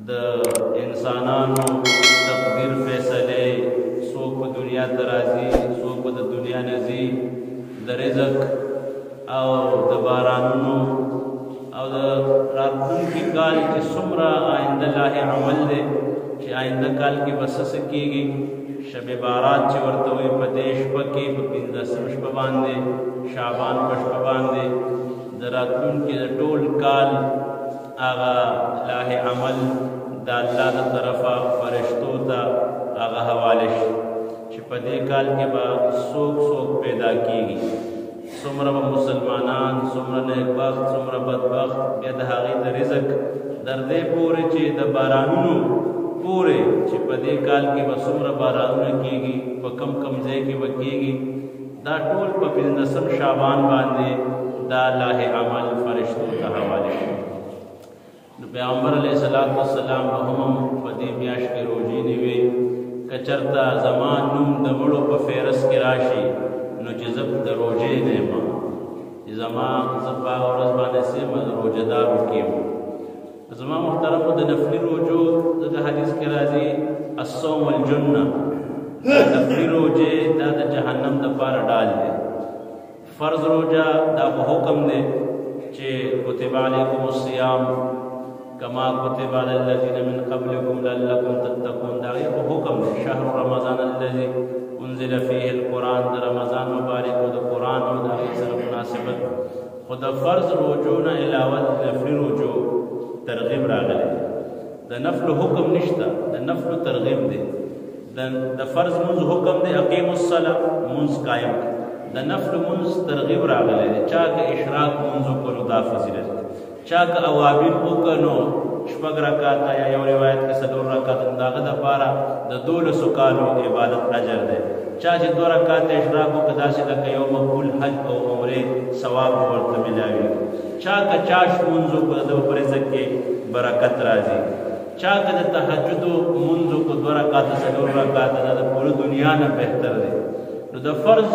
د انسانانو تقدیر فیصله څوک په دنیا ته راځي څوک به د دنیا نه ځي د رزق او د بارانونو او د راتلونکي کال چې څومره آینده لاهې عمل دی چې آینده کال کې به څه کېږي شب بارات چې ورته وایي په دې شپه کې په 15 شپه باندې شعبان په شپه باندې د راتلونکي د ټول کال هغه لاهې عمل د الله د طرفه فرشتو ته هغه حواله شي چې په دې کال کې به څوک پیدا کېږي څومره به مسلمانان څومره نیکبخت څومره بدبخت بیا د هغې د رزق در دې پورې چې د بارانونو پورې چې په دې کال کې به څومره بارانونه کېږي په کم ځای کې به کېږي دا ټول په 15 شعبان باندې دا لاهې عمل فرشتو ته حواله شي نو پیغمبر علیه السلام به هم په دې میاشت کې روژې نیوې که چېرته زما نوم د مړو په فهرست کې راشي نو چې زه د روژې نه یم چې زما زه په هغه ورځ باندې څه یم د روژهدارو کې یم زما محترمو د نفلي روژو دغه حدیث کې راځي الصوم الجنه نفلي روژې دا د جهنم دپاره ډال دی فرض روژه دا په حکم دی چې کتب علیکم الصیام کما کتب علی الذین من قبلکم لعلکم تتقون دا غیر په حکم دی شهر رمضان الذي انزل فيه القرآن د رمضان مبارک او د قرآن او د هغې سره مناسبت خو د فرض روژو نه علاوه د نفلي روژو ترغیب راغلی د نفل حکم نشته د نفل ترغیب دی د فرض منځ حکم دی اقیم الصلاة منځ قایم د نفل منځ ترغیب راغلی دی چا که اشراق منځ وکړو دا فضیلت چا که اوابین وکړو شپږ رکعاته یا یو روایت کې 4 رکعاته د هغه دپاره د 12 کالو عبادت اجر دی چا چې 2 رکعاته اشراق وکړه داسې لکه یو مقبول حج او عمرې ثواب ورته ملاوي چا که چاش منځ وکړه د په رزق کې برکت راځي چا که د تهجدو منځ وکړه 2 رکعاته 4 رکعاته دا د پوره دنیا نه بهتر دی نو د فرض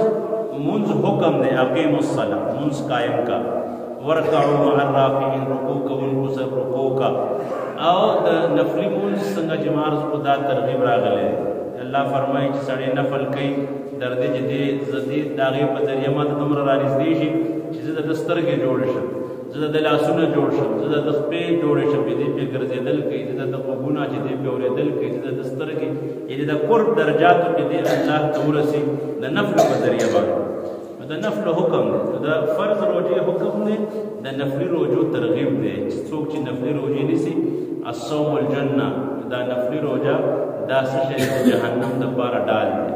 منځ حکم دی اقیم الصلاة منځ قایم کا ورکعوا مع الراکعین رکوع کوونکو سره رکوع کا او د نفلي منځ څنګه چې مارز کو دا ترغیب راغلی الله فرمایي چې سړی نفل کوي در دې چې دې زدي د هغې په ذریعه ماته دومره رانږدې شي چې زه د سترګې جوړ شم زه د لاسونه جوړ شم زه د خپې جوړې شم چې دې پې ګرځېدل کوي زه د غوږونه چې دې پې اورېدل کوي زه د سترګې یعنې د قرب درجاتو کې دې الله ته ورسي د نفلو په ذریعه باندې د نفل حکم دی د فرض روژې حکم دی د نفلي روژو ترغیب دی چې څوک چې نفلي روژې نیسي الصوم الجنه دا نفلي روژه دا څه شی د جهنم دپاره ډال دی